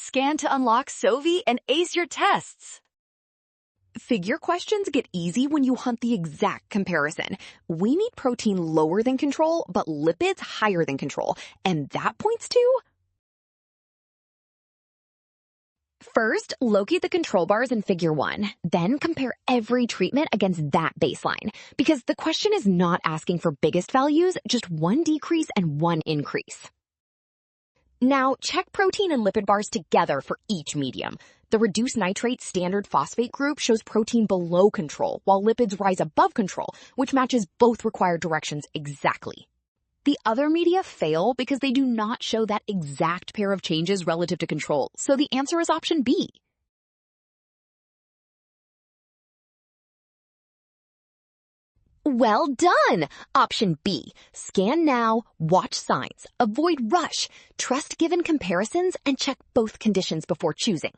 Scan to unlock Sovi and ace your tests. Figure questions get easy when you hunt the exact comparison. We need protein lower than control, but lipids higher than control. And that points to... First, locate the control bars in Figure 1. Then compare every treatment against that baseline. Because the question is not asking for biggest values, just one decrease and one increase. Now, check protein and lipid bars together for each medium. The reduced nitrate standard phosphate group shows protein below control, while lipids rise above control, which matches both required directions exactly. The other media fail because they do not show that exact pair of changes relative to control, so the answer is option B. Well done! Option B. Scan now, watch signs, avoid rush, trust given comparisons, and check both conditions before choosing.